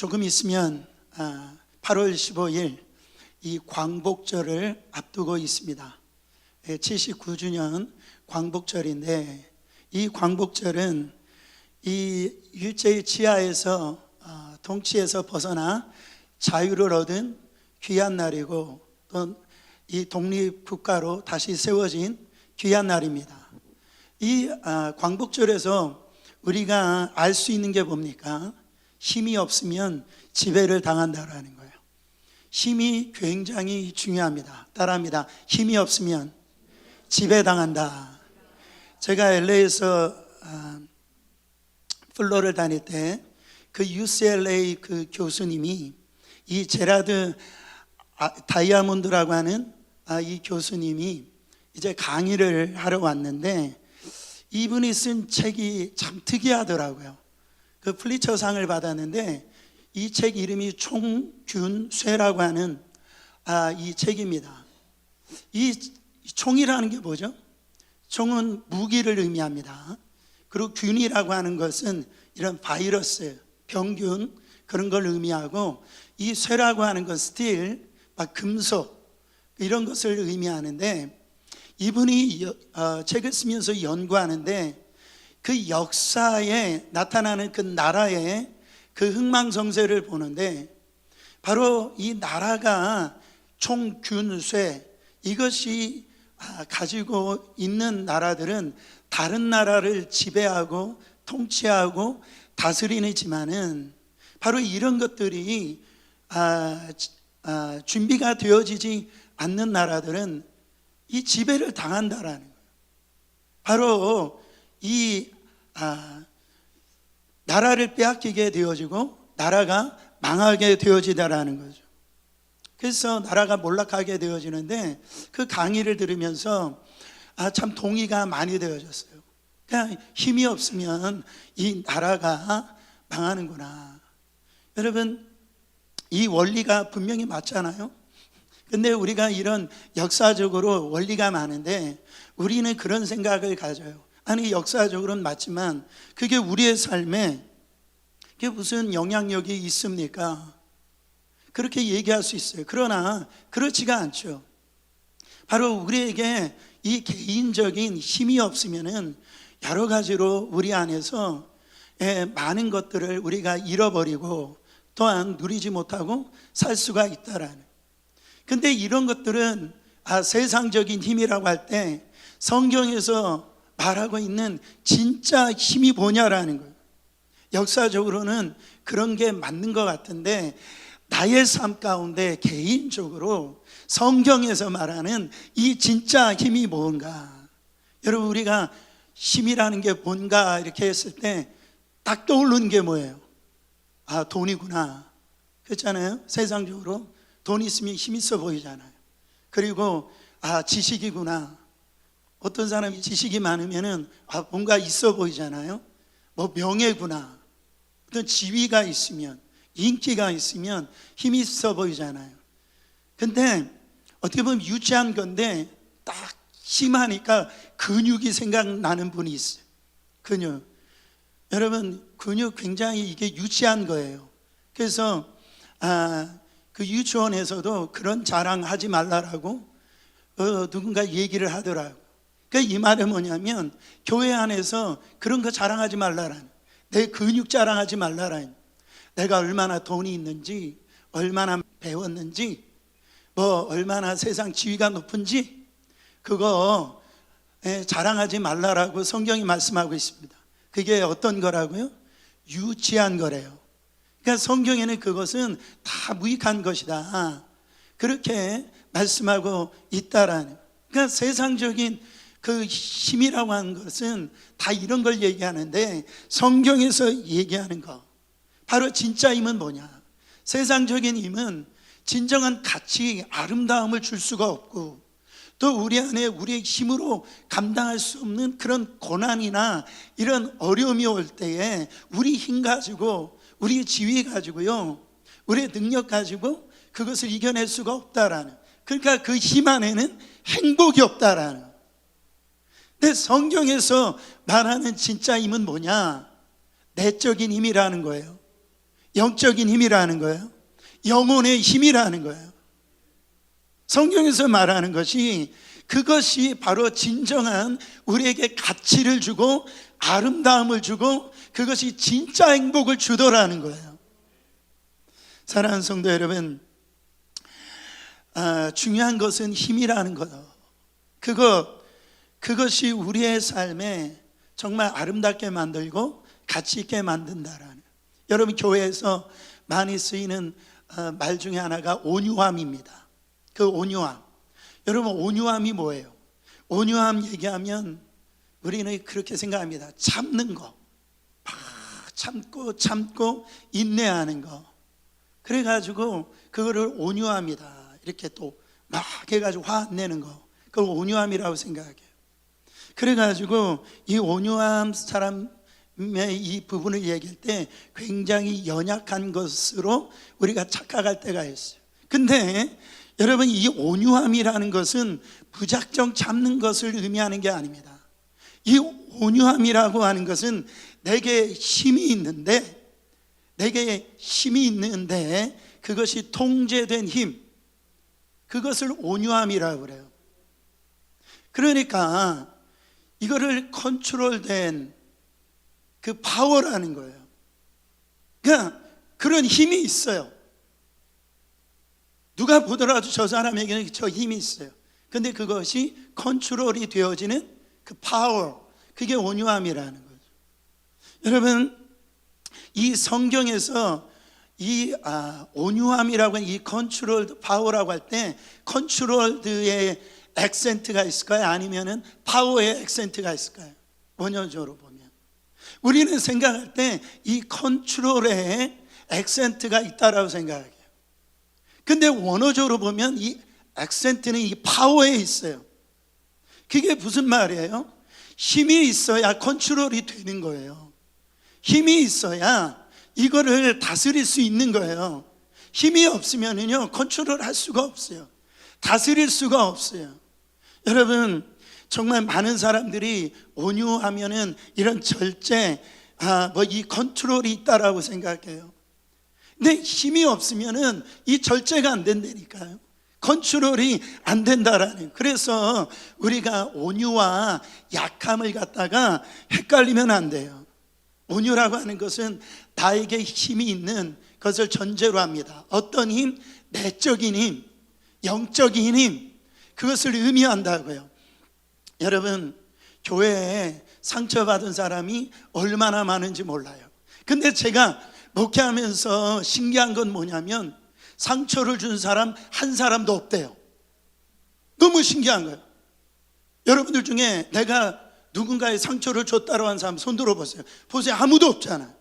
조금 있으면 8월 15일 이 광복절을 앞두고 있습니다. 79주년 광복절인데, 이 광복절은 이 일제의 지하에서 통치에서 벗어나 자유를 얻은 귀한 날이고, 또 이 독립국가로 다시 세워진 귀한 날입니다. 이 광복절에서 우리가 알 수 있는 게 뭡니까? 힘이 없으면 지배를 당한다라는 거예요. 힘이 굉장히 중요합니다. 따라합니다. 힘이 없으면 지배당한다. 제가 LA에서 플로를 다닐 때 그 UCLA 그 교수님이 이 제라드 다이아몬드라고 하는 이 교수님이 이제 강의를 하러 왔는데, 이분이 쓴 책이 참 특이하더라고요. 그 플리처상을 받았는데, 이 책 이름이 총균쇠라고 하는 이 책입니다. 이 총이라는 게 뭐죠? 총은 무기를 의미합니다. 그리고 균이라고 하는 것은 이런 바이러스, 병균, 그런 걸 의미하고, 이 쇠라고 하는 건 스틸, 금속, 이런 것을 의미하는데, 이분이 책을 쓰면서 연구하는데 그 역사에 나타나는 그 나라의 그 흥망성쇠를 보는데, 바로 이 나라가 총균쇠, 이것이 가지고 있는 나라들은 다른 나라를 지배하고 통치하고 다스리지만은, 바로 이런 것들이 준비가 되어지지 않는 나라들은 이 지배를 당한다라는 거예요. 바로 이 나라를 빼앗기게 되어지고 나라가 망하게 되어지다라는 거죠. 그래서 나라가 몰락하게 되어지는데, 그 강의를 들으면서 참 동의가 많이 되어졌어요. 그냥 힘이 없으면 이 나라가 망하는구나. 여러분, 이 원리가 분명히 맞잖아요. 근데 우리가 이런 역사적으로 원리가 많은데 우리는 그런 생각을 가져요. 아니, 역사적으로는 맞지만 그게 우리의 삶에 그게 무슨 영향력이 있습니까? 그렇게 얘기할 수 있어요. 그러나 그렇지가 않죠. 바로 우리에게 이 개인적인 힘이 없으면은 여러 가지로 우리 안에서 많은 것들을 우리가 잃어버리고 또한 누리지 못하고 살 수가 있다라는. 근데 이런 것들은 세상적인 힘이라고 할 때 성경에서 말하고 있는 진짜 힘이 뭐냐라는 거예요. 역사적으로는 그런 게 맞는 것 같은데, 나의 삶 가운데 개인적으로 성경에서 말하는 이 진짜 힘이 뭔가. 여러분, 우리가 힘이라는 게 뭔가 이렇게 했을 때 딱 떠오르는 게 뭐예요? 돈이구나. 그렇잖아요. 세상적으로 돈 있으면 힘 있어 보이잖아요. 그리고 지식이구나. 어떤 사람이 지식이 많으면은 뭔가 있어 보이잖아요. 뭐 명예구나. 어떤 지위가 있으면, 인기가 있으면 힘이 있어 보이잖아요. 근데 어떻게 보면 유치한 건데 딱 힘하니까 근육이 생각나는 분이 있어요. 근육. 여러분, 근육 굉장히 이게 유치한 거예요. 그래서 그 유치원에서도 그런 자랑하지 말라라고 누군가 얘기를 하더라고요. 그러니까 이 말은 뭐냐면, 교회 안에서 그런 거 자랑하지 말라라는, 내 근육 자랑하지 말라라는, 내가 얼마나 돈이 있는지, 얼마나 배웠는지, 뭐 얼마나 세상 지위가 높은지, 그거 자랑하지 말라라고 성경이 말씀하고 있습니다. 그게 어떤 거라고요? 유치한 거래요. 그러니까 성경에는 그것은 다 무익한 것이다, 그렇게 말씀하고 있다라는. 그러니까 세상적인 그 힘이라고 하는 것은 다 이런 걸 얘기하는데, 성경에서 얘기하는 거, 바로 진짜 힘은 뭐냐? 세상적인 힘은 진정한 가치, 아름다움을 줄 수가 없고, 또 우리 안에 우리의 힘으로 감당할 수 없는 그런 고난이나 이런 어려움이 올 때에 우리 힘 가지고, 우리의 지위 가지고요, 우리의 능력 가지고 그것을 이겨낼 수가 없다라는. 그러니까 그 힘 안에는 행복이 없다라는. 근데 성경에서 말하는 진짜 힘은 뭐냐? 내적인 힘이라는 거예요. 영적인 힘이라는 거예요. 영혼의 힘이라는 거예요. 성경에서 말하는 것이 그것이 바로 진정한 우리에게 가치를 주고 아름다움을 주고 그것이 진짜 행복을 주더라는 거예요. 사랑하는 성도 여러분, 중요한 것은 힘이라는 거죠. 그것이 우리의 삶에 정말 아름답게 만들고 가치 있게 만든다라는. 여러분, 교회에서 많이 쓰이는 말 중에 하나가 온유함입니다. 그 온유함. 여러분, 온유함이 뭐예요? 온유함 얘기하면 우리는 그렇게 생각합니다. 참는 거, 참고 인내하는 거. 그래가지고 그거를 온유함이다 이렇게 또 막 해가지고 화 안 내는 거, 그걸 온유함이라고 생각해요. 그래가지고 이 온유함 사람의 이 부분을 얘기할 때 굉장히 연약한 것으로 우리가 착각할 때가 있어요. 근데 여러분, 이 온유함이라는 것은 무작정 참는 것을 의미하는 게 아닙니다. 이 온유함이라고 하는 것은 내게 힘이 있는데 그것이 통제된 힘, 그것을 온유함이라고 그래요. 그러니까 이거를 컨트롤된 그 파워라는 거예요. 그러니까 그런 힘이 있어요. 누가 보더라도 저 사람에게는 저 힘이 있어요. 근데 그것이 컨트롤이 되어지는 그 파워, 그게 온유함이라는 거죠. 여러분, 이 성경에서 이 온유함이라고 하는 이 컨트롤드 파워라고 할 때 컨트롤드의 액센트가 있을까요? 아니면은 파워의 액센트가 있을까요? 원어적으로 보면 우리는 생각할 때 이 컨트롤에 액센트가 있다라고 생각해요. 근데 원어적으로 보면 이 액센트는 이 파워에 있어요. 그게 무슨 말이에요? 힘이 있어야 컨트롤이 되는 거예요. 힘이 있어야 이거를 다스릴 수 있는 거예요. 힘이 없으면은요, 컨트롤 할 수가 없어요. 다스릴 수가 없어요. 여러분, 정말 많은 사람들이 온유하면은 이런 절제, 이 컨트롤이 있다라고 생각해요. 근데 힘이 없으면은 이 절제가 안 된다니까요. 컨트롤이 안 된다라는. 그래서 우리가 온유와 약함을 갖다가 헷갈리면 안 돼요. 온유라고 하는 것은 나에게 힘이 있는 것을 전제로 합니다. 어떤 힘? 내적인 힘, 영적인 힘, 그것을 의미한다고요. 여러분, 교회에 상처받은 사람이 얼마나 많은지 몰라요. 근데 제가 목회하면서 신기한 건 뭐냐면 상처를 준 사람 한 사람도 없대요. 너무 신기한 거예요. 여러분들 중에 내가 누군가의 상처를 줬다고 하는 사람 손 들어보세요. 보세요, 아무도 없잖아요.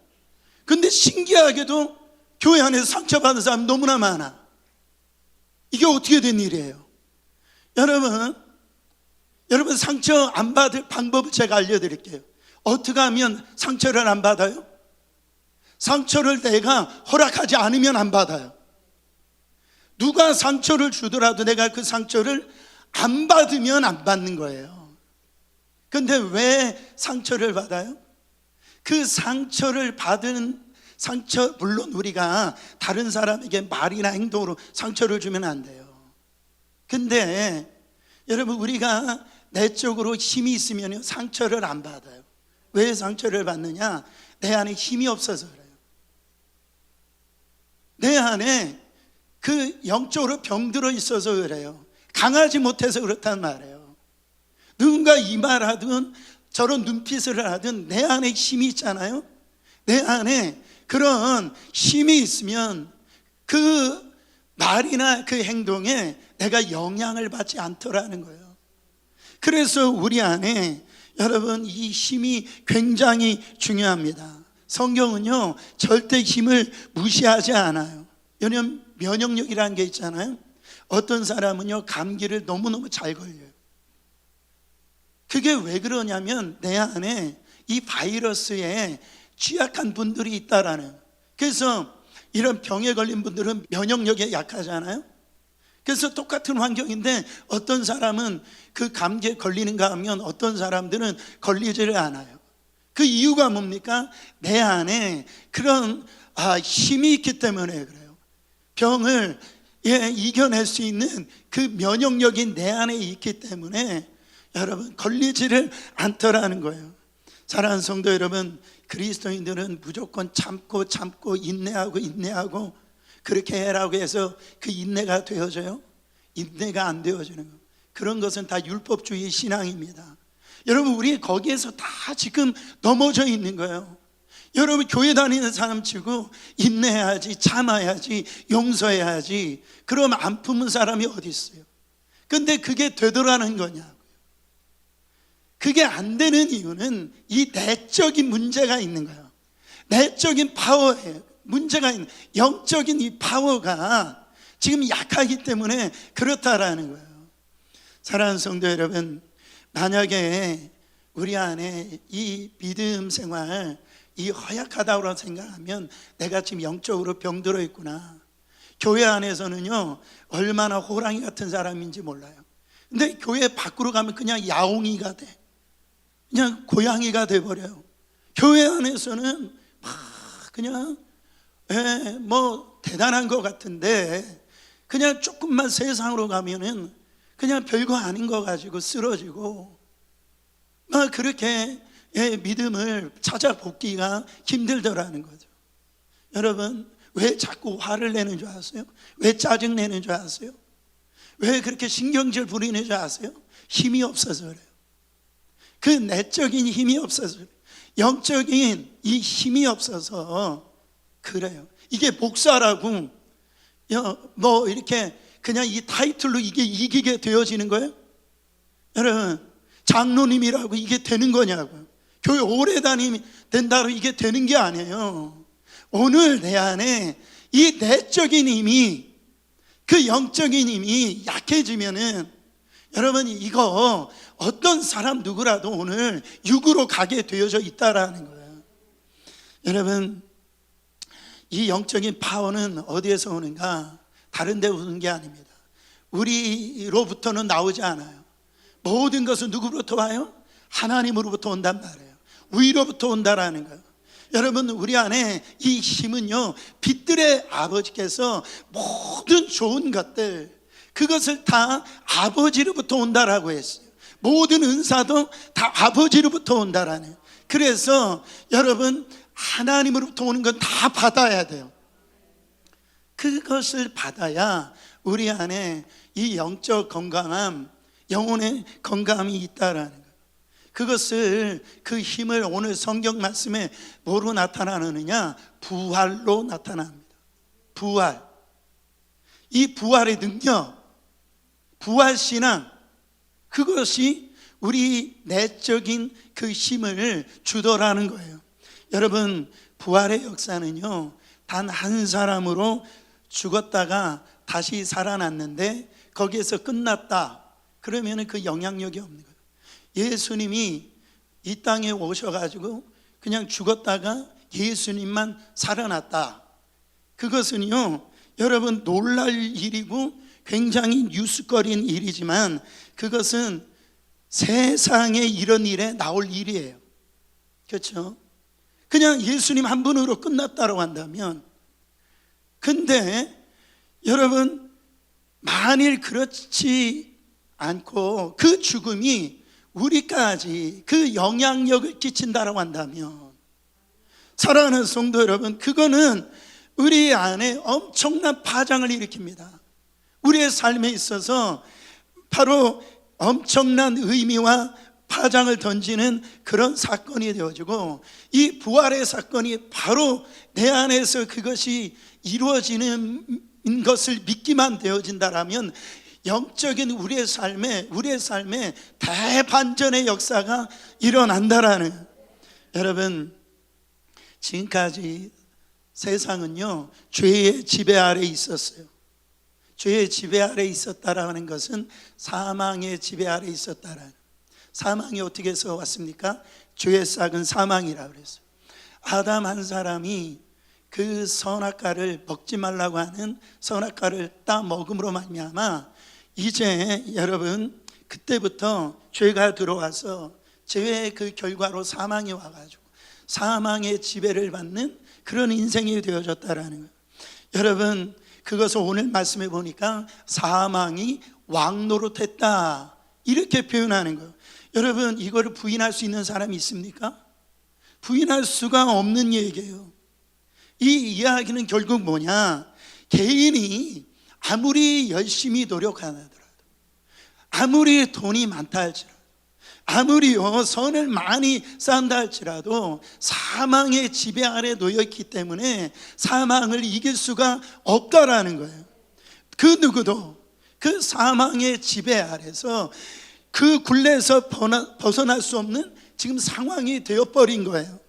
근데 신기하게도 교회 안에서 상처받은 사람 너무나 많아. 이게 어떻게 된 일이에요? 여러분 상처 안 받을 방법을 제가 알려드릴게요. 어떻게 하면 상처를 안 받아요? 상처를 내가 허락하지 않으면 안 받아요. 누가 상처를 주더라도 내가 그 상처를 안 받으면 안 받는 거예요. 근데 왜 상처를 받아요? 그 상처를 받은 상처, 물론 우리가 다른 사람에게 말이나 행동으로 상처를 주면 안 돼요. 근데 여러분, 우리가 내적으로 힘이 있으면 상처를 안 받아요. 왜 상처를 받느냐? 내 안에 힘이 없어서 그래요. 내 안에 그 영적으로 병들어 있어서 그래요. 강하지 못해서 그렇단 말이에요. 누군가 이 말하든 저런 눈빛을 하든 내 안에 힘이 있잖아요. 내 안에 그런 힘이 있으면 그 말이나 그 행동에 내가 영향을 받지 않더라는 거예요. 그래서 우리 안에 여러분, 이 힘이 굉장히 중요합니다. 성경은요, 절대 힘을 무시하지 않아요. 면역력이라는 게 있잖아요. 어떤 사람은요, 감기를 너무너무 잘 걸려요. 그게 왜 그러냐면 내 안에 이 바이러스에 취약한 분들이 있다라는. 그래서 이런 병에 걸린 분들은 면역력이 약하잖아요. 그래서 똑같은 환경인데 어떤 사람은 그 감기에 걸리는가 하면 어떤 사람들은 걸리지를 않아요. 그 이유가 뭡니까? 내 안에 그런 힘이 있기 때문에 그래요. 병을 이겨낼 수 있는 그 면역력이 내 안에 있기 때문에 여러분 걸리지를 않더라는 거예요. 사랑하는 성도 여러분, 그리스도인들은 무조건 참고 인내하고 그렇게 해라고 해서 그 인내가 되어져요? 인내가 안 되어지는 거예요. 그런 것은 다 율법주의 신앙입니다. 여러분, 우리 거기에서 다 지금 넘어져 있는 거예요. 여러분, 교회 다니는 사람 치고 인내해야지, 참아야지, 용서해야지, 그럼 안 품은 사람이 어디 있어요? 근데 그게 되더라는 거냐고요. 그게 안 되는 이유는 이 내적인 문제가 있는 거예요. 내적인 파워에 문제가 있는, 영적인 이 파워가 지금 약하기 때문에 그렇다라는 거예요. 사랑하는 성도 여러분, 만약에 우리 안에 이 믿음 생활 이 허약하다고 생각하면 내가 지금 영적으로 병들어 있구나. 교회 안에서는요 얼마나 호랑이 같은 사람인지 몰라요. 근데 교회 밖으로 가면 그냥 야옹이가 돼. 그냥 고양이가 돼버려요. 교회 안에서는 막 그냥 뭐 대단한 것 같은데 그냥 조금만 세상으로 가면은 그냥 별거 아닌 거 가지고 쓰러지고 막 그렇게 믿음을 찾아보기가 힘들더라는 거죠. 여러분, 왜 자꾸 화를 내는 줄 아세요? 왜 짜증 내는 줄 아세요? 왜 그렇게 신경질 부리는 줄 아세요? 힘이 없어서 그래요. 그 내적인 힘이 없어서 그래요. 영적인 이 힘이 없어서 그래요. 이게 목사라고 뭐 이렇게 그냥 이 타이틀로 이게 이기게 되어지는 거예요? 여러분, 장로님이라고 이게 되는 거냐고요. 교회 오래 다니면 된다고 이게 되는 게 아니에요. 오늘 내 안에 이 내적인 힘이, 그 영적인 힘이 약해지면은 여러분, 이거 어떤 사람 누구라도 오늘 육으로 가게 되어져 있다라는 거예요. 여러분, 이 영적인 파워는 어디에서 오는가? 다른 데 오는 게 아닙니다. 우리로부터는 나오지 않아요. 모든 것은 누구로부터 와요? 하나님으로부터 온단 말이에요. 위로부터 온다라는 거예요. 여러분, 우리 안에 이 힘은요 빛들의 아버지께서 모든 좋은 것들, 그것을 다 아버지로부터 온다라고 했어요. 모든 은사도 다 아버지로부터 온다라는. 그래서 여러분, 하나님으로부터 오는 건 다 받아야 돼요. 그것을 받아야 우리 안에 이 영적 건강함, 영혼의 건강함이 있다라는 거예요. 그것을, 그 힘을 오늘 성경 말씀에 뭐로 나타나느냐? 부활로 나타납니다. 부활. 이 부활의 능력, 부활신앙, 그것이 우리 내적인 그 힘을 주더라는 거예요. 여러분, 부활의 역사는요 단 한 사람으로 죽었다가 다시 살아났는데 거기에서 끝났다 그러면 그 영향력이 없는 거예요. 예수님이 이 땅에 오셔가지고 그냥 죽었다가 예수님만 살아났다, 그것은요 여러분 놀랄 일이고 굉장히 뉴스거리인 일이지만 그것은 세상에 이런 일에 나올 일이에요. 그렇죠? 그냥 예수님 한 분으로 끝났다고 한다면, 근데 여러분 만일 그렇지 않고 그 죽음이 우리까지 그 영향력을 끼친다고 한다면, 사랑하는 성도 여러분, 그거는 우리 안에 엄청난 파장을 일으킵니다. 우리의 삶에 있어서 바로 엄청난 의미와 파장을 던지는 그런 사건이 되어지고, 이 부활의 사건이 바로 내 안에서 그것이 이루어지는 것을 믿기만 되어진다라면 영적인 우리의 삶에 대반전의 역사가 일어난다라는. 여러분, 지금까지 세상은요 죄의 지배 아래 있었어요. 죄의 지배 아래 있었다라는 것은 사망의 지배 아래 있었다라는. 사망이 어떻게 해서 왔습니까? 죄의 싹은 사망이라고 그랬어요. 아담 한 사람이 그 선악과를 먹지 말라고 하는 선악과를 따 먹음으로 말미암아 이제 여러분 그때부터 죄가 들어와서 죄의 그 결과로 사망이 와가지고 사망의 지배를 받는 그런 인생이 되어졌다라는 거예요. 여러분, 그것을 오늘 말씀해 보니까 사망이 왕노릇했다 이렇게 표현하는 거예요. 여러분, 이거를 부인할 수 있는 사람이 있습니까? 부인할 수가 없는 얘기예요. 이 이야기는 결국 뭐냐, 개인이 아무리 열심히 노력하더라도, 아무리 돈이 많다 할지라도, 아무리요 선을 많이 쌓는다 할지라도 사망의 지배 아래 놓여있기 때문에 사망을 이길 수가 없다라는 거예요. 그 누구도 그 사망의 지배 아래서 그 굴레에서 벗어날 수 없는 지금 상황이 되어버린 거예요.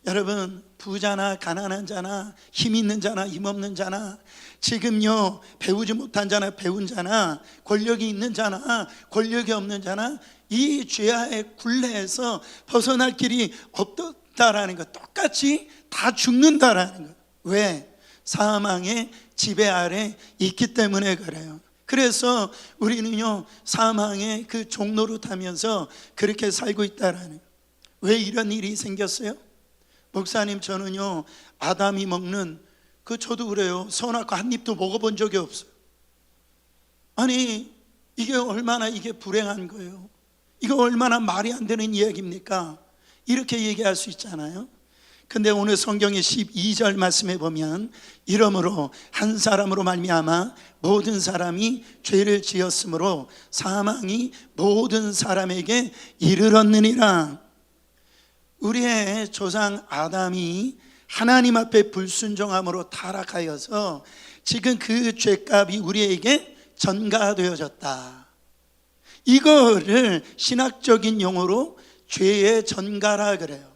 여러분, 부자나 가난한 자나 힘 있는 자나 힘 없는 자나, 지금요 배우지 못한 자나 배운 자나, 권력이 있는 자나 권력이 없는 자나, 이 죄의 굴레에서 벗어날 길이 없다라는 것, 똑같이 다 죽는다라는 것. 왜? 사망의 지배 아래 있기 때문에 그래요. 그래서 우리는요 사망의 그 종로로 타면서 그렇게 살고 있다라는 거예요. 왜 이런 일이 생겼어요? 목사님, 저는요 아담이 먹는 저도 그래요, 선악과 한 입도 먹어본 적이 없어요. 아니, 이게 얼마나 이게 불행한 거예요. 이거 얼마나 말이 안 되는 이야기입니까? 이렇게 얘기할 수 있잖아요. 근데 오늘 성경의 12절 말씀에 보면, 이러므로 한 사람으로 말미암아 모든 사람이 죄를 지었으므로 사망이 모든 사람에게 이르렀느니라. 우리의 조상 아담이 하나님 앞에 불순종함으로 타락하여서 지금 그 죄값이 우리에게 전가되어졌다. 이거를 신학적인 용어로 죄의 전가라 그래요.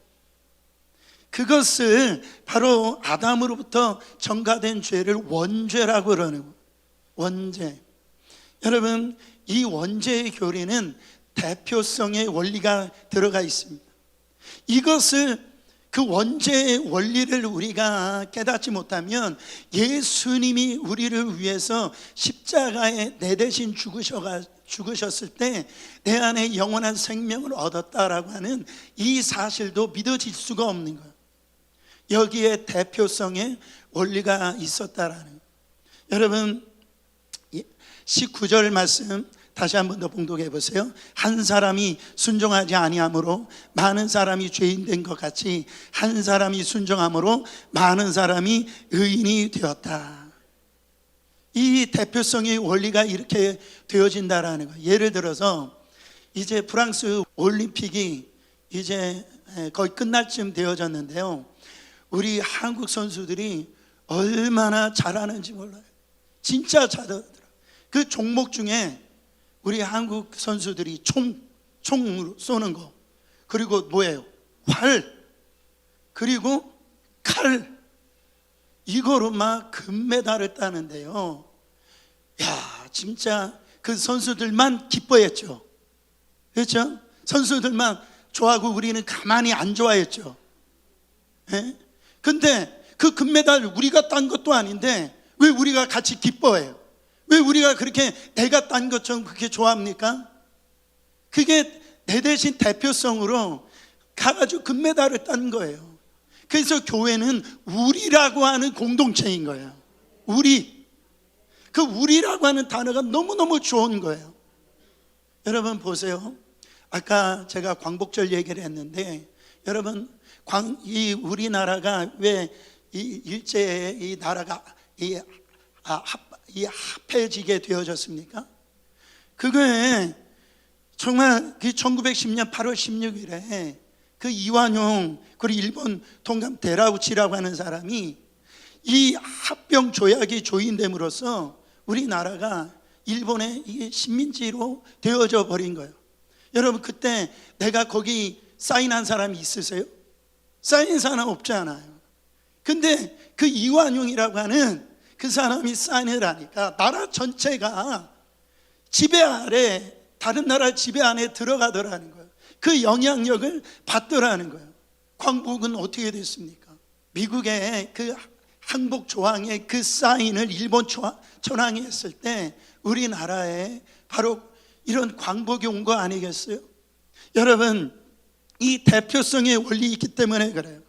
그것을 바로 아담으로부터 전가된 죄를 원죄라고 그러는 거예요. 원죄. 여러분, 이 원죄의 교리는 대표성의 원리가 들어가 있습니다. 이것을, 그 원죄의 원리를 우리가 깨닫지 못하면 예수님이 우리를 위해서 십자가에 내 대신 죽으셨을 때 내 안에 영원한 생명을 얻었다라고 하는 이 사실도 믿어질 수가 없는 거예요. 여기에 대표성의 원리가 있었다라는 거예요. 여러분, 19절 말씀 다시 한 번 더 봉독해 보세요. 한 사람이 순종하지 아니함으로 많은 사람이 죄인 된 것 같이 한 사람이 순종함으로 많은 사람이 의인이 되었다. 이 대표성의 원리가 이렇게 되어진다라는 거예요. 예를 들어서 이제 프랑스 올림픽이 이제 거의 끝날 쯤 되어졌는데요, 우리 한국 선수들이 얼마나 잘하는지 몰라요. 진짜 잘하더라고요. 그 종목 중에 우리 한국 선수들이 총으로 쏘는 거, 그리고 뭐예요? 활, 그리고 칼, 이거로 막 금메달을 따는데요, 야, 진짜 그 선수들만 기뻐했죠. 그렇죠? 선수들만 좋아하고 우리는 가만히 안 좋아했죠. 예? 근데 그 금메달 우리가 딴 것도 아닌데 왜 우리가 같이 기뻐해요? 왜 우리가 그렇게 내가 딴 것처럼 그렇게 좋아합니까? 그게 내 대신 대표성으로 가가지고 금메달을 딴 거예요. 그래서 교회는 우리라고 하는 공동체인 거예요. 우리. 그 우리라고 하는 단어가 너무너무 좋은 거예요. 여러분 보세요. 아까 제가 광복절 얘기를 했는데, 여러분, 이 우리나라가 왜 일제에 이 나라가 합해지게 되어졌습니까? 그게 정말 그 1910년 8월 16일에 그 이완용, 그리고 일본 통감 데라우치라고 하는 사람이 이 합병 조약이 조인됨으로써 우리나라가 일본의 식민지로 되어져 버린 거예요. 여러분, 그때 내가 거기 사인한 사람이 있으세요? 사인한 사람 없지 않아요. 근데 그 이완용이라고 하는 그 사람이 사인을 하니까 나라 전체가 지배 아래, 다른 나라 지배 안에 들어가더라는 거예요. 그 영향력을 받더라는 거예요. 광복은 어떻게 됐습니까? 미국의 그 항복 조항의 그 사인을 일본 천황이 했을 때 우리나라에 바로 이런 광복이 온 거 아니겠어요? 여러분, 이 대표성의 원리 있기 때문에 그래요.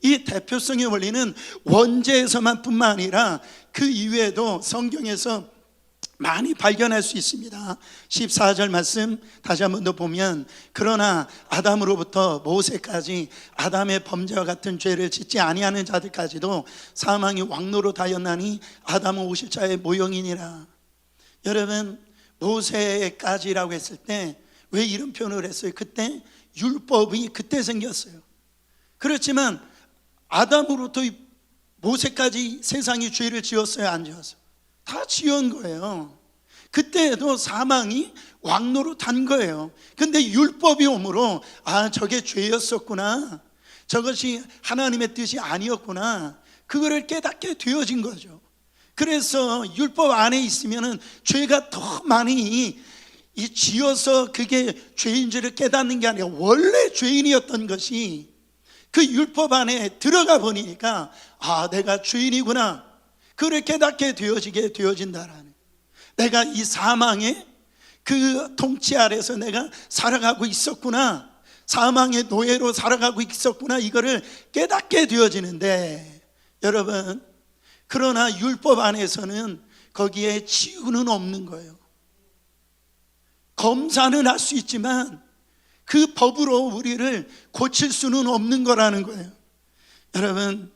이 대표성의 원리는 원죄에서만 뿐만 아니라 그 이외에도 성경에서 많이 발견할 수 있습니다. 14절 말씀 다시 한번 더 보면, 그러나 아담으로부터 모세까지 아담의 범죄와 같은 죄를 짓지 아니하는 자들까지도 사망이 왕노릇하였나니 아담은 오실 자의 모형이니라. 여러분, 모세까지라고 했을 때 왜 이런 표현을 했어요? 그때 율법이 그때 생겼어요. 그렇지만 아담으로부터 모세까지 세상이 죄를 지었어요, 안 지었어요? 다 지은 거예요. 그때에도 사망이 왕노릇한 거예요. 근데 율법이 오므로 저게 죄였었구나, 저것이 하나님의 뜻이 아니었구나, 그거를 깨닫게 되어진 거죠. 그래서 율법 안에 있으면은 죄가 더 많이 지어서 그게 죄인 줄을 깨닫는 게 아니라 원래 죄인이었던 것이 그 율법 안에 들어가 보니까 내가 죄인이구나, 그를 깨닫게 되어지게 되어진다라는, 내가 이 사망의 그 통치 아래서 내가 살아가고 있었구나, 사망의 노예로 살아가고 있었구나, 이거를 깨닫게 되어지는데, 여러분, 그러나 율법 안에서는 거기에 치유는 없는 거예요. 검사는 할 수 있지만 그 법으로 우리를 고칠 수는 없는 거라는 거예요. 여러분,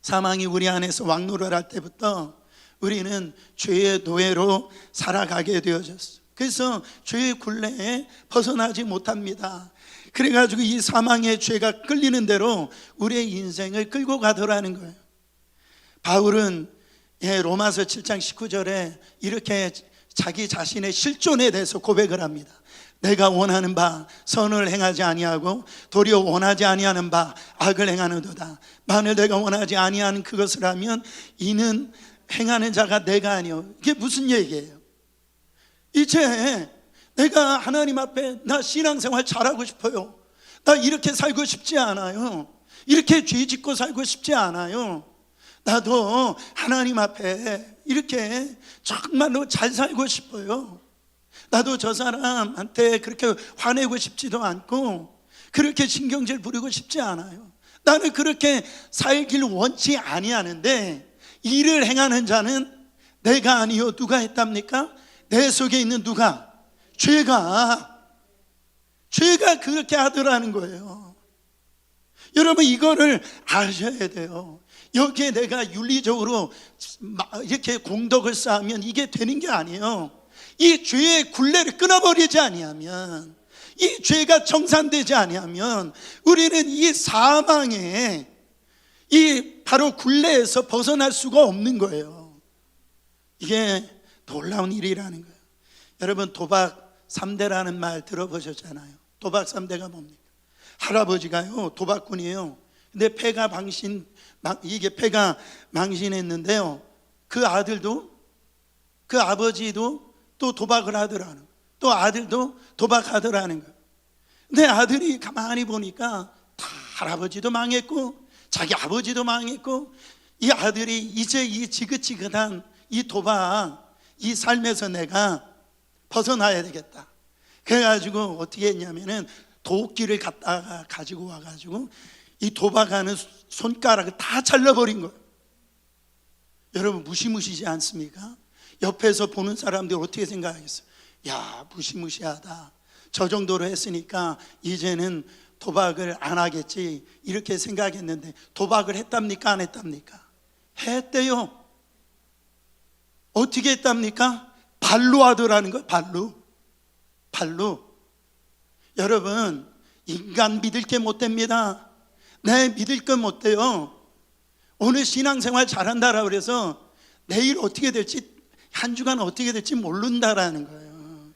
사망이 우리 안에서 왕노릇할 때부터 우리는 죄의 노예로 살아가게 되어졌어요. 그래서 죄의 굴레에 벗어나지 못합니다. 그래가지고 이 사망의 죄가 끌리는 대로 우리의 인생을 끌고 가더라는 거예요. 바울은 로마서 7장 19절에 이렇게 자기 자신의 실존에 대해서 고백을 합니다. 내가 원하는 바 선을 행하지 아니하고 도리어 원하지 아니하는 바 악을 행하는도다. 만일 내가 원하지 아니하는 그것을 하면 이는 행하는 자가 내가 아니요. 이게 무슨 얘기예요? 이제 내가 하나님 앞에 나 신앙생활 잘하고 싶어요, 나 이렇게 살고 싶지 않아요, 이렇게 죄 짓고 살고 싶지 않아요, 나도 하나님 앞에 이렇게 정말로 잘 살고 싶어요, 나도 저 사람한테 그렇게 화내고 싶지도 않고 그렇게 신경질 부리고 싶지 않아요, 나는 그렇게 살길 원치 아니하는데 이를 행하는 자는 내가 아니요 누가 했답니까? 내 속에 있는 누가? 죄가 그렇게 하더라는 거예요. 여러분, 이거를 아셔야 돼요. 여기에 내가 윤리적으로 이렇게 공덕을 쌓으면 이게 되는 게 아니에요. 이 죄의 굴레를 끊어버리지 아니하면, 이 죄가 정산되지 아니하면 우리는 이 사망의 이 바로 굴레에서 벗어날 수가 없는 거예요. 이게 놀라운 일이라는 거예요. 여러분, 도박 3대라는 말 들어보셨잖아요. 도박 3대가 뭡니까? 할아버지가요 도박꾼이에요. 근데 패가 망신했는데요, 그 아들도, 그 아버지도 또 도박을 하더라는 거예요. 또 아들도 도박하더라는 거예요. 근데 아들이 가만히 보니까 다 할아버지도 망했고 자기 아버지도 망했고, 이 아들이 이제 이 지긋지긋한 이 도박, 이 삶에서 내가 벗어나야 되겠다. 그래가지고 어떻게 했냐면은 도끼를 갖다가 가지고 와가지고 이 도박하는 손가락을 다 잘라버린 거예요. 여러분, 무시무시지 않습니까? 옆에서 보는 사람들이 어떻게 생각하겠어요? 야, 무시무시하다, 저 정도로 했으니까 이제는 도박을 안 하겠지, 이렇게 생각했는데 도박을 했답니까? 안 했답니까? 했대요. 어떻게 했답니까? 발로 하더라는 거예요. 발로. 여러분, 인간 믿을 게 못 됩니다. 내 믿을 건 못 돼요. 오늘 신앙생활 잘한다라고 그래서 내일 어떻게 될지, 한 주간 어떻게 될지 모른다라는 거예요.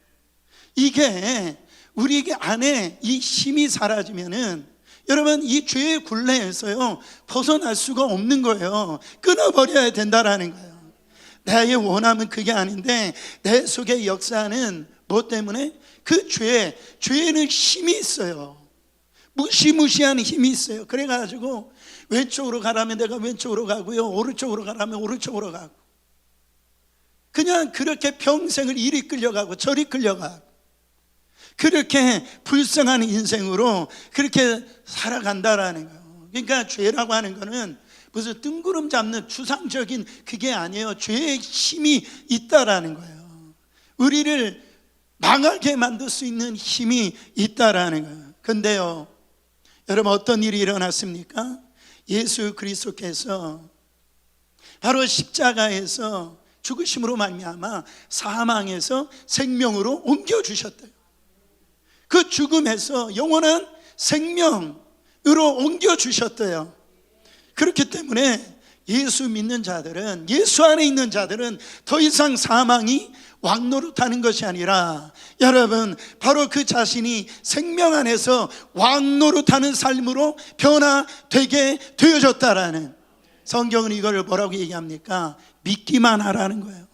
이게 우리 안에 이 힘이 사라지면은 여러분, 이 죄의 굴레에서요 벗어날 수가 없는 거예요. 끊어버려야 된다라는 거예요. 나의 원함은 그게 아닌데 내 속에 역사는 뭐 때문에? 그 죄에는 힘이 있어요. 무시무시한 힘이 있어요. 그래가지고 왼쪽으로 가라면 내가 왼쪽으로 가고요, 오른쪽으로 가라면 오른쪽으로 가고, 그냥 그렇게 평생을 이리 끌려가고 저리 끌려가고. 그렇게 불쌍한 인생으로 그렇게 살아간다라는 거예요. 그러니까 죄라고 하는 거는 무슨 뜬구름 잡는 추상적인 그게 아니에요. 죄의 힘이 있다라는 거예요. 우리를 망하게 만들 수 있는 힘이 있다라는 거예요. 근데요, 여러분 어떤 일이 일어났습니까? 예수 그리스도께서 바로 십자가에서 죽으심으로 말미암아 사망에서 생명으로 옮겨주셨대요. 그 죽음에서 영원한 생명으로 옮겨주셨대요. 그렇기 때문에 예수 믿는 자들은, 예수 안에 있는 자들은 더 이상 사망이 왕노릇하는 것이 아니라, 여러분 바로 그 자신이 생명 안에서 왕노릇하는 삶으로 변화되게 되어졌다라는, 성경은 이걸 뭐라고 얘기합니까? 믿기만 하라는 거예요.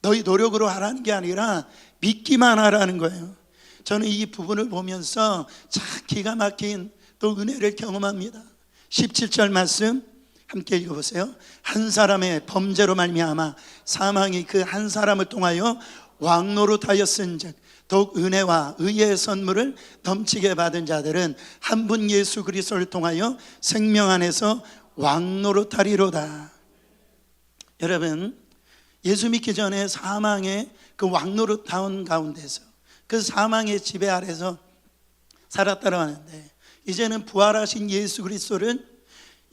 너희 노력으로 하라는 게 아니라 믿기만 하라는 거예요. 저는 이 부분을 보면서 참 기가 막힌 또 은혜를 경험합니다. 17절 말씀 함께 읽어보세요. 한 사람의 범죄로 말미암아 사망이 그 한 사람을 통하여 왕노릇하였은즉 더욱 은혜와 의의 선물을 넘치게 받은 자들은 한 분 예수 그리스도를 통하여 생명 안에서 왕노릇하리로다. 여러분, 예수 믿기 전에 사망의 그 왕노릇하는 가운데서, 그 사망의 지배 아래서 살았다고 하는데, 이제는 부활하신 예수 그리스도를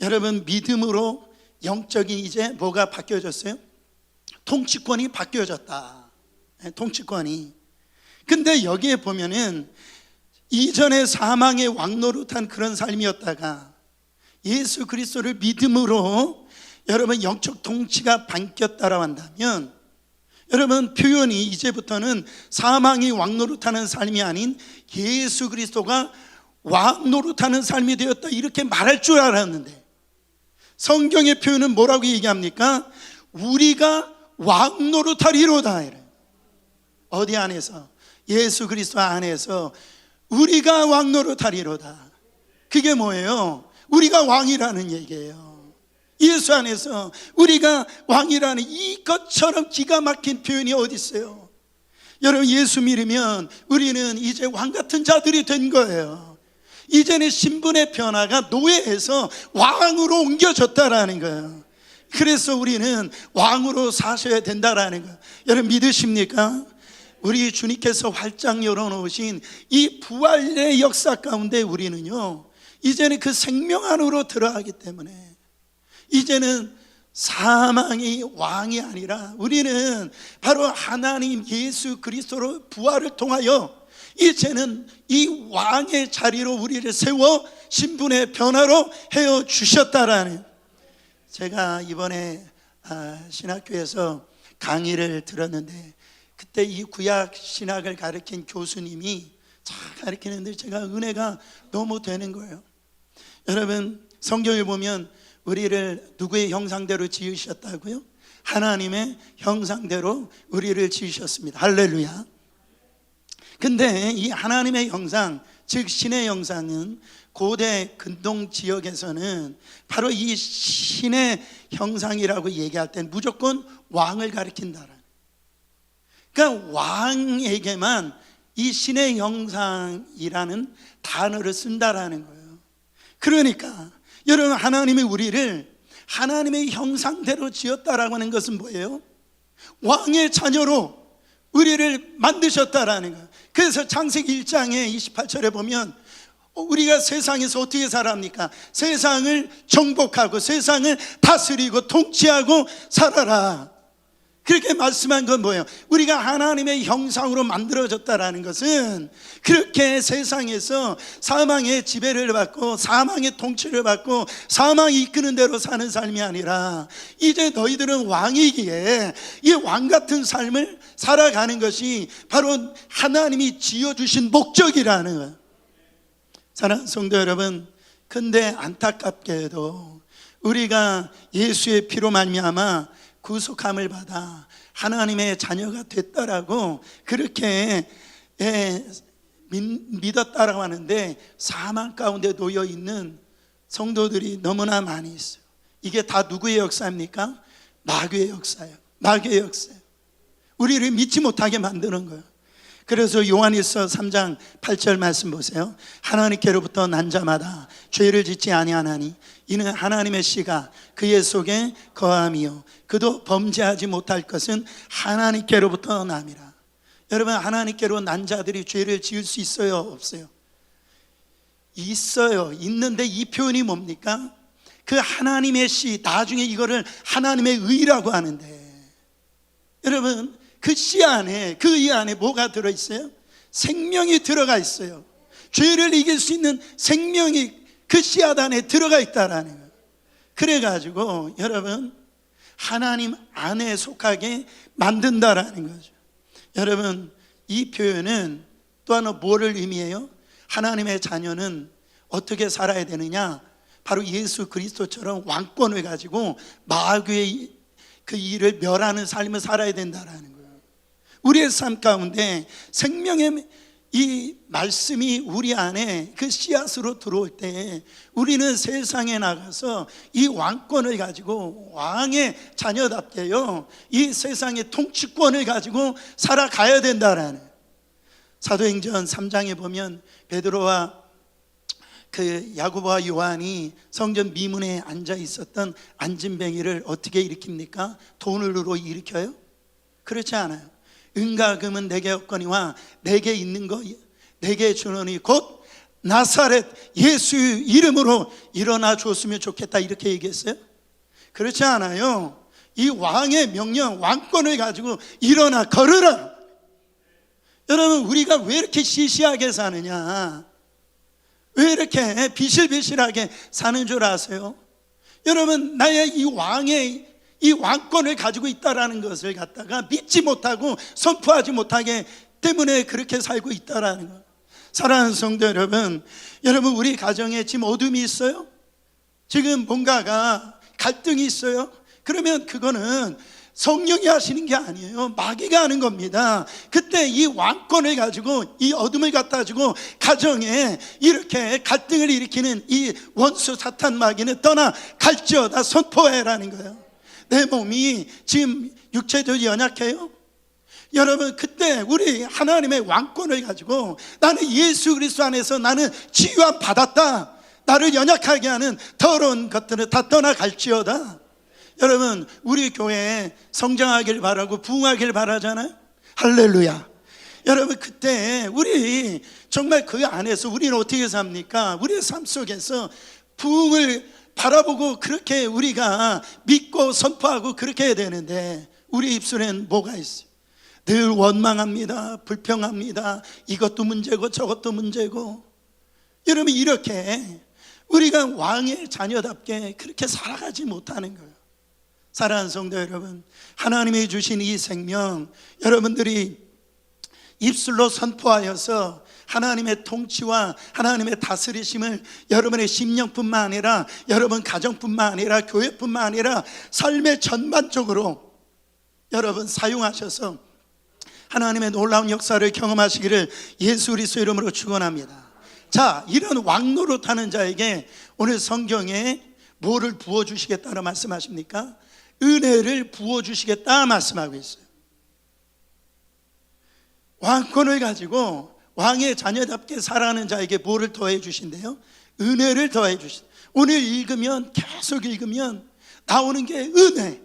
여러분 믿음으로 영적인 이제 뭐가 바뀌어졌어요? 통치권이 바뀌어졌다. 통치권이. 근데 여기에 보면은 이전에 사망의 왕노릇한 그런 삶이었다가 예수 그리스도를 믿음으로 여러분 영적 통치가 바뀌었다라고 한다면, 여러분 표현이 이제부터는 사망이 왕노릇하는 삶이 아닌 예수 그리스도가 왕노릇하는 삶이 되었다, 이렇게 말할 줄 알았는데, 성경의 표현은 뭐라고 얘기합니까? 우리가 왕노릇하리로다. 어디 안에서? 예수 그리스도 안에서 우리가 왕노릇하리로다. 그게 뭐예요? 우리가 왕이라는 얘기예요. 예수 안에서 우리가 왕이라는, 이것처럼 기가 막힌 표현이 어디 있어요? 여러분, 예수 믿으면 우리는 이제 왕 같은 자들이 된 거예요. 이제는 신분의 변화가 노예에서 왕으로 옮겨졌다라는 거예요. 그래서 우리는 왕으로 사셔야 된다라는 거예요. 여러분 믿으십니까? 우리 주님께서 활짝 열어놓으신 이 부활의 역사 가운데 우리는요, 이제는 그 생명 안으로 들어가기 때문에 이제는 사망이 왕이 아니라 우리는 바로 하나님 예수 그리스도로 부활을 통하여 이제는 이 왕의 자리로 우리를 세워 신분의 변화로 헤어 주셨다라는. 제가 이번에 신학교에서 강의를 들었는데, 그때 이 구약 신학을 가르친 교수님이 잘 가르치는데 제가 은혜가 너무 되는 거예요. 여러분, 성경에 보면 우리를 누구의 형상대로 지으셨다고요? 하나님의 형상대로 우리를 지으셨습니다. 할렐루야. 근데 이 하나님의 형상, 즉 신의 형상은 고대 근동 지역에서는 바로 이 신의 형상이라고 얘기할 땐 무조건 왕을 가리킨다라는, 그러니까 왕에게만 이 신의 형상이라는 단어를 쓴다라는 거예요. 그러니까 여러분, 하나님이 우리를 하나님의 형상대로 지었다라고 하는 것은 뭐예요? 왕의 자녀로 우리를 만드셨다라는 거예요. 그래서 창세기 1장에 28절에 보면 우리가 세상에서 어떻게 살아합니까? 세상을 정복하고 세상을 다스리고 통치하고 살아라, 그렇게 말씀한 건 뭐예요? 우리가 하나님의 형상으로 만들어졌다라는 것은 그렇게 세상에서 사망의 지배를 받고 사망의 통치를 받고 사망이 이끄는 대로 사는 삶이 아니라, 이제 너희들은 왕이기에 이 왕 같은 삶을 살아가는 것이 바로 하나님이 지어주신 목적이라는 거예요. 사랑하는 성도 여러분, 근데 안타깝게도 우리가 예수의 피로 말미암아 구속함을 받아 하나님의 자녀가 됐다라고 그렇게 믿었다라고 하는데, 사망 가운데 놓여 있는 성도들이 너무나 많이 있어요. 이게 다 누구의 역사입니까? 마귀의 역사예요. 마귀의 역사예요. 우리를 믿지 못하게 만드는 거예요. 그래서 요한일서 3장 8절 말씀 보세요. 하나님께로부터 난 자마다 죄를 짓지 아니하나니 이는 하나님의 씨가 그의 속에 거함이요 그도 범죄하지 못할 것은 하나님께로부터 남이라. 여러분, 하나님께로 난 자들이 죄를 지을 수 있어요, 없어요? 있어요. 있는데 이 표현이 뭡니까? 그 하나님의 씨, 나중에 이거를 하나님의 의라고 하는데, 여러분, 그 씨 안에, 그 의 안에 뭐가 들어있어요? 생명이 들어가 있어요. 죄를 이길 수 있는 생명이 그 씨앗 안에 들어가 있다라는 거예요. 그래가지고 여러분, 하나님 안에 속하게 만든다라는 거죠. 여러분, 이 표현은 또 하나 뭐를 의미해요? 하나님의 자녀는 어떻게 살아야 되느냐? 바로 예수 그리스도처럼 왕권을 가지고 마귀의 그 일을 멸하는 삶을 살아야 된다라는 거예요. 우리의 삶 가운데 생명의 이 말씀이 우리 안에 그 씨앗으로 들어올 때 우리는 세상에 나가서 이 왕권을 가지고 왕의 자녀답게요, 이 세상의 통치권을 가지고 살아가야 된다라는. 사도행전 3장에 보면 베드로와 그 야고보와 요한이 성전 미문에 앉아 있었던 안진뱅이를 어떻게 일으킵니까? 돈으로 일으켜요? 그렇지 않아요. 은과 금은 내게 없거니와 내게 있는 거 내게 주노니 곧 나사렛 예수 이름으로 일어나 줬으면 좋겠다, 이렇게 얘기했어요? 그렇지 않아요. 이 왕의 명령, 왕권을 가지고 일어나 걸으라. 여러분, 우리가 왜 이렇게 시시하게 사느냐? 왜 이렇게 비실비실하게 사는 줄 아세요? 여러분, 나의 이 왕권을 가지고 있다라는 것을 갖다가 믿지 못하고 선포하지 못하게 때문에 그렇게 살고 있다라는 것. 사랑하는 성도 여러분, 우리 가정에 지금 어둠이 있어요? 지금 뭔가가 갈등이 있어요? 그러면 그거는 성령이 하시는 게 아니에요. 마귀가 하는 겁니다. 그때 이 왕권을 가지고 이 어둠을 갖다 주고 가정에 이렇게 갈등을 일으키는 이 원수 사탄 마귀는 떠나 갈지어다 선포해라는 거예요. 내 몸이 지금 육체적으로 연약해요? 여러분, 그때 우리 하나님의 왕권을 가지고 나는 예수 그리스도 안에서 나는 치유함 받았다, 나를 연약하게 하는 더러운 것들은 다 떠나갈지어다. 여러분, 우리 교회에 성장하길 바라고 부흥하길 바라잖아요. 할렐루야. 여러분, 그때 우리 정말 그 안에서 우리는 어떻게 삽니까? 우리의 삶 속에서 부흥을 바라보고 그렇게 우리가 믿고 선포하고 그렇게 해야 되는데 우리 입술엔 뭐가 있어요? 늘 원망합니다, 불평합니다, 이것도 문제고 저것도 문제고. 여러분, 이렇게 우리가 왕의 자녀답게 그렇게 살아가지 못하는 거예요. 사랑하는 성도 여러분, 하나님이 주신 이 생명, 여러분들이 입술로 선포하여서 하나님의 통치와 하나님의 다스리심을 여러분의 심령뿐만 아니라 여러분 가정뿐만 아니라 교회뿐만 아니라 삶의 전반적으로 여러분 사용하셔서 하나님의 놀라운 역사를 경험하시기를 예수 그리스도 이름으로 축원합니다. 자, 이런 왕노릇하는 자에게 오늘 성경에 뭐를 부어주시겠다고 말씀하십니까? 은혜를 부어주시겠다 말씀하고 있어요. 왕권을 가지고 왕의 자녀답게 살아가는 자에게 뭐를 더해 주신대요? 은혜를 더해 주신대요. 오늘 읽으면, 계속 읽으면 나오는 게 은혜.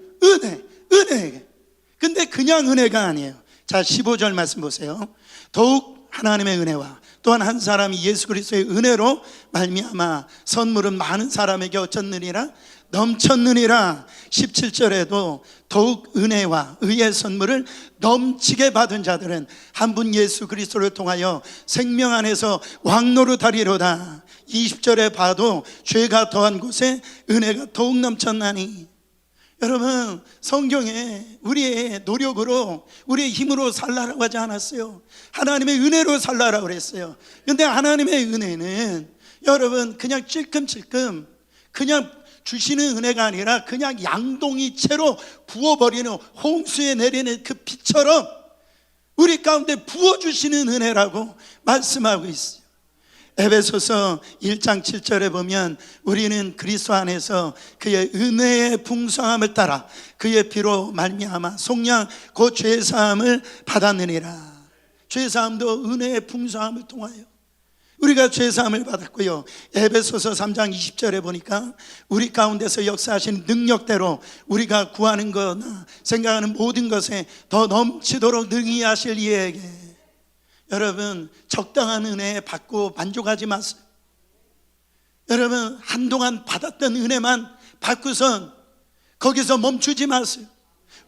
근데 그냥 은혜가 아니에요. 자, 15절 말씀 보세요. 더욱 하나님의 은혜와 또한 한 사람이 예수 그리스도의 은혜로 말미암아 선물은 많은 사람에게 어쩌느니라? 넘쳤느니라. 17절에도 더욱 은혜와 의의 선물을 넘치게 받은 자들은 한 분 예수 그리스도를 통하여 생명 안에서 왕노릇하리로다. 20절에 봐도 죄가 더한 곳에 은혜가 더욱 넘쳤나니. 여러분, 성경에 우리의 노력으로 우리의 힘으로 살라라고 하지 않았어요. 하나님의 은혜로 살라라고 그랬어요. 그런데 하나님의 은혜는 여러분 그냥 찔끔찔끔 그냥 주시는 은혜가 아니라 그냥 양동이채로 부어버리는, 홍수에 내리는 그 비처럼 우리 가운데 부어주시는 은혜라고 말씀하고 있어요. 에베소서 1장 7절에 보면 우리는 그리스도 안에서 그의 은혜의 풍성함을 따라 그의 피로 말미암아 속량 곧 죄사함을 받았느니라. 죄사함도 은혜의 풍성함을 통하여 우리가 죄사함을 받았고요. 에베소서 3장 20절에 보니까 우리 가운데서 역사하신 능력대로 우리가 구하는 거나 생각하는 모든 것에 더 넘치도록 능히 하실 이에게. 여러분, 적당한 은혜 받고 만족하지 마세요. 여러분, 한동안 받았던 은혜만 받고선 거기서 멈추지 마세요.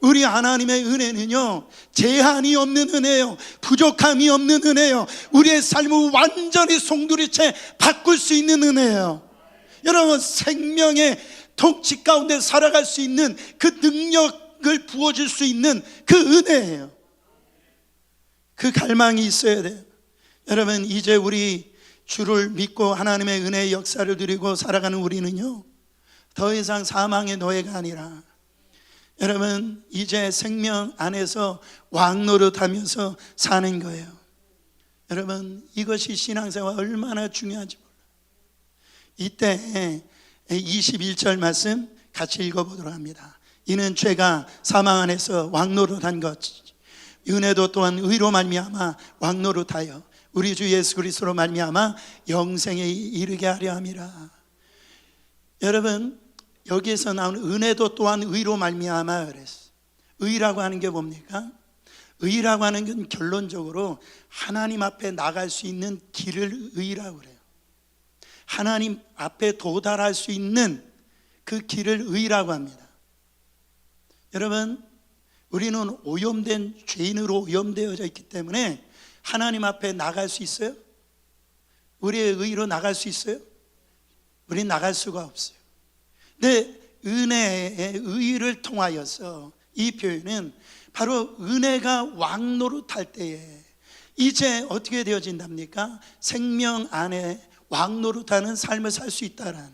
우리 하나님의 은혜는요, 제한이 없는 은혜요, 부족함이 없는 은혜요, 우리의 삶을 완전히 송두리째 바꿀 수 있는 은혜예요. 여러분, 생명의 통치 가운데 살아갈 수 있는 그 능력을 부어줄 수 있는 그 은혜예요. 그 갈망이 있어야 돼요. 여러분, 이제 우리 주를 믿고 하나님의 은혜의 역사를 누리고 살아가는 우리는요, 더 이상 사망의 노예가 아니라 여러분, 이제 생명 안에서 왕노릇하면서 사는 거예요. 여러분, 이것이 신앙생활 얼마나 중요한지 몰라요. 이때 21절 말씀 같이 읽어보도록 합니다. 이는 죄가 사망 안에서 왕노릇한 것, 은혜도 또한 의로 말미암아 왕노릇하여 우리 주 예수 그리스도로 말미암아 영생에 이르게 하려 함이라. 여러분, 여기에서 나오는 은혜도 또한 의로 말미암아 그랬어. 의라고 하는 게 뭡니까? 의라고 하는 건 결론적으로 하나님 앞에 나갈 수 있는 길을 의라고 그래요. 하나님 앞에 도달할 수 있는 그 길을 의라고 합니다. 여러분, 우리는 오염된 죄인으로 오염되어져 있기 때문에 하나님 앞에 나갈 수 있어요? 우리의 의로 나갈 수 있어요? 우리는 나갈 수가 없어요. 근데 은혜의 의를 통하여서, 이 표현은 바로 은혜가 왕노릇할 때에 이제 어떻게 되어진답니까? 생명 안에 왕노릇하는 삶을 살 수 있다라는.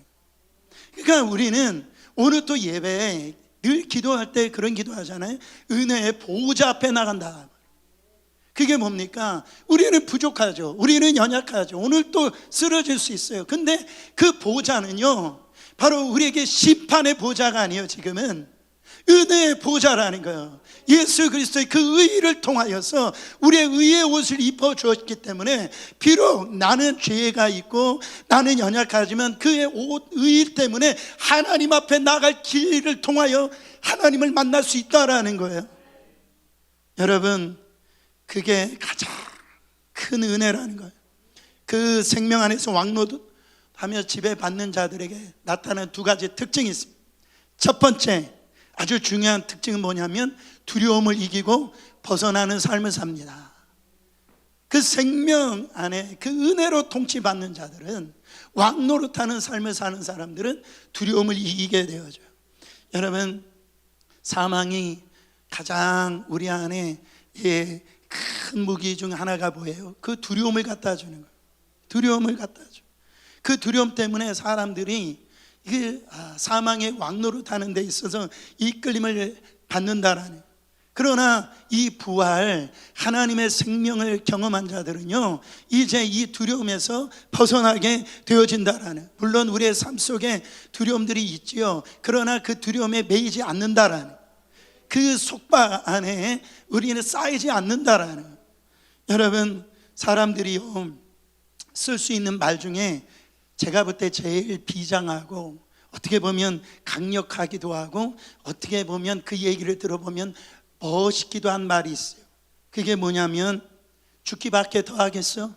그러니까 우리는 오늘 또 예배에 늘 기도할 때 그런 기도하잖아요. 은혜의 보호자 앞에 나간다. 그게 뭡니까? 우리는 부족하죠. 우리는 연약하죠. 오늘 또 쓰러질 수 있어요. 근데 그 보호자는요, 바로 우리에게 심판의 보호자가 아니에요. 지금은 은혜의 보호자라는 거예요. 예수 그리스도의 그 의를 통하여서 우리의 의의 옷을 입어주었기 때문에 비록 나는 죄가 있고 나는 연약하지만 그의 옷 의 때문에 하나님 앞에 나갈 길을 통하여 하나님을 만날 수 있다라는 거예요. 여러분, 그게 가장 큰 은혜라는 거예요. 그 생명 안에서 왕노릇하며 지배받는 자들에게 나타나는 두 가지 특징이 있습니다. 첫 번째, 아주 중요한 특징은 뭐냐면 두려움을 이기고 벗어나는 삶을 삽니다. 그 생명 안에 그 은혜로 통치받는 자들은, 왕노릇하는 삶을 사는 사람들은 두려움을 이기게 되어져요. 여러분, 사망이 가장 우리 안에 큰 무기 중 하나가 뭐예요? 그 두려움을 갖다 주는 거예요. 두려움을 갖다 줘. 그 두려움 때문에 사람들이 사망의 왕노릇하는 데 있어서 이끌림을 받는다라는. 그러나 이 부활, 하나님의 생명을 경험한 자들은요, 이제 이 두려움에서 벗어나게 되어진다라는. 물론 우리의 삶 속에 두려움들이 있지요. 그러나 그 두려움에 매이지 않는다라는, 그 속박 안에 우리는 쌓이지 않는다라는. 여러분, 사람들이요, 쓸 수 있는 말 중에 제가 볼 때 제일 비장하고 어떻게 보면 강력하기도 하고 어떻게 보면 그 얘기를 들어보면 멋있기도 한 말이 있어요. 그게 뭐냐면 죽기밖에 더 하겠어?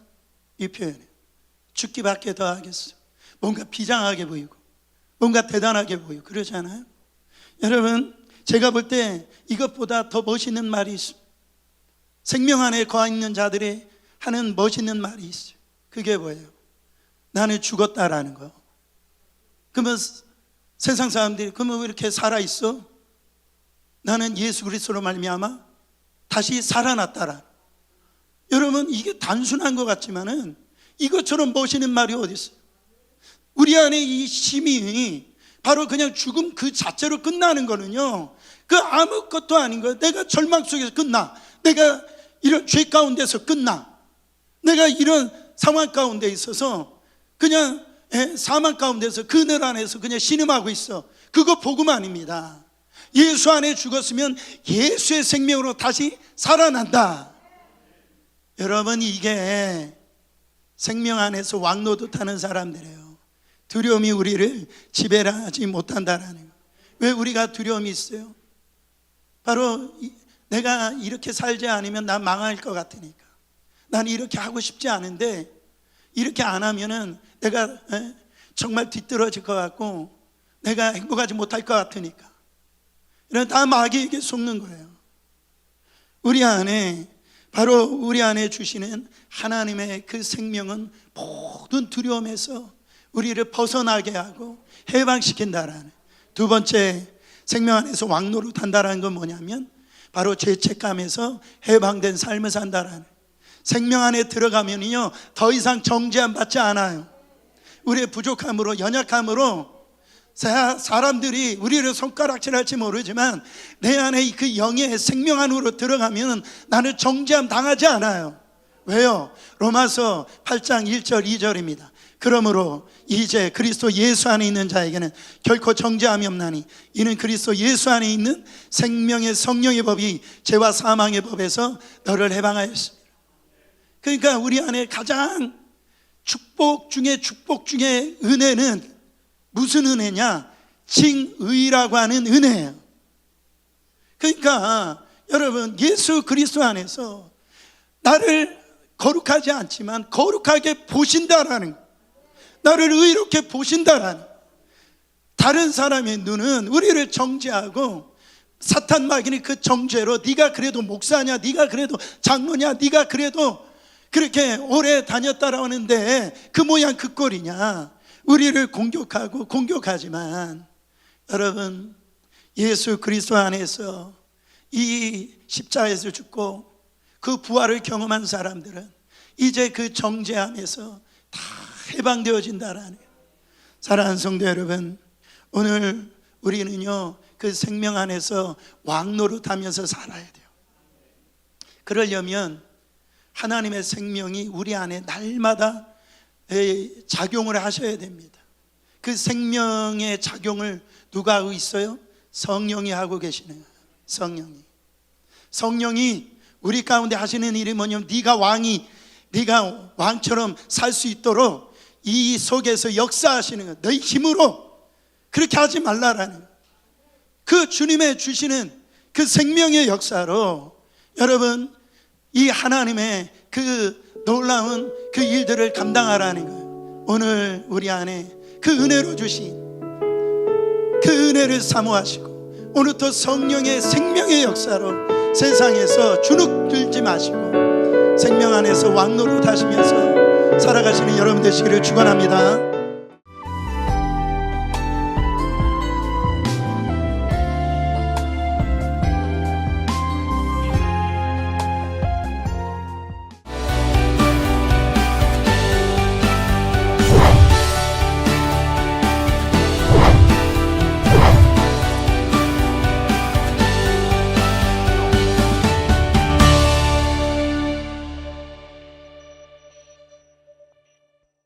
이 표현이에요. 죽기밖에 더 하겠어. 뭔가 비장하게 보이고 뭔가 대단하게 보이고 그러잖아요. 여러분, 제가 볼 때 이것보다 더 멋있는 말이 있습니다. 생명 안에 거하 있는 자들이 하는 멋있는 말이 있어요. 그게 뭐예요? 나는 죽었다라는 거. 그러면 세상 사람들이 그러면 왜 이렇게 살아있어? 나는 예수 그리스도로 말미암아 다시 살아났다라. 여러분, 이게 단순한 것 같지만은 이것처럼 멋있는 말이 어디 있어요? 우리 안에 이 힘이 바로 그냥 죽음 그 자체로 끝나는 거는요, 그 아무것도 아닌 거예요. 내가 절망 속에서 끝나, 내가 이런 죄 가운데서 끝나, 내가 이런 상황 가운데 있어서 그냥 사망 가운데서 그늘 안에서 그냥 신음하고 있어. 그거 복음아닙니다. 예수 안에 죽었으면 예수의 생명으로 다시 살아난다. 여러분, 이게 생명 안에서 왕노릇하는 사람들이에요. 두려움이 우리를 지배하지 못한다라는 거예요. 왜 우리가 두려움이 있어요? 바로 내가 이렇게 살지 않으면 난 망할 것 같으니까. 난 이렇게 하고 싶지 않은데 이렇게 안 하면은 내가 정말 뒤떨어질 것 같고 내가 행복하지 못할 것 같으니까. 이런 다 마귀에게 속는 거예요. 우리 안에, 바로 우리 안에 주시는 하나님의 그 생명은 모든 두려움에서 우리를 벗어나게 하고 해방시킨다라는. 두 번째, 생명 안에서 왕노릇한다라는 건 뭐냐면 바로 죄책감에서 해방된 삶을 산다라는. 생명 안에 들어가면요 더 이상 정죄함 받지 않아요. 우리의 부족함으로, 연약함으로 사람들이 우리를 손가락질할지 모르지만 내 안에 그 영의 생명 안으로 들어가면 나는 정죄함 당하지 않아요. 왜요? 로마서 8장 1절 2절입니다. 그러므로 이제 그리스도 예수 안에 있는 자에게는 결코 정죄함이 없나니 이는 그리스도 예수 안에 있는 생명의 성령의 법이 죄와 사망의 법에서 너를 해방하였습니다. 그러니까 우리 안에 가장 축복 중에 은혜는 무슨 은혜냐? 칭의라고 하는 은혜예요. 그러니까 여러분, 예수 그리스도 안에서 나를 거룩하지 않지만 거룩하게 보신다라는, 나를 의롭게 보신다라는. 다른 사람의 눈은 우리를 정죄하고 사탄 마귀는 그 정죄로 네가 그래도 목사냐, 네가 그래도 장로냐, 네가 그래도 그렇게 오래 다녔다라고 하는데 그 모양 그 꼴이냐, 우리를 공격하지만 여러분, 예수 그리스도 안에서 이 십자가에서 죽고 그 부활을 경험한 사람들은 이제 그 정죄함에서 다 해방되어진다라는. 사랑하는 성도 여러분, 오늘 우리는요 그 생명 안에서 왕노릇하면서 살아야 돼요. 그러려면 하나님의 생명이 우리 안에 날마다 작용을 하셔야 됩니다. 그 생명의 작용을 누가 하고 있어요? 성령이 하고 계시는 거예요. 성령이 우리 가운데 하시는 일이 뭐냐면 네가 왕처럼 살 수 있도록 이 속에서 역사하시는 거예요. 너희 힘으로 그렇게 하지 말라라는 거예요. 그 주님의 주시는 그 생명의 역사로 여러분, 이 하나님의 그 놀라운 그 일들을 감당하라는 거예요. 오늘 우리 안에 그 은혜로 주신 그 은혜를 사모하시고 오늘부터 성령의 생명의 역사로 세상에서 주눅 들지 마시고 생명 안에서 왕노릇 하시면서 살아가시는 여러분 되시기를 축원합니다.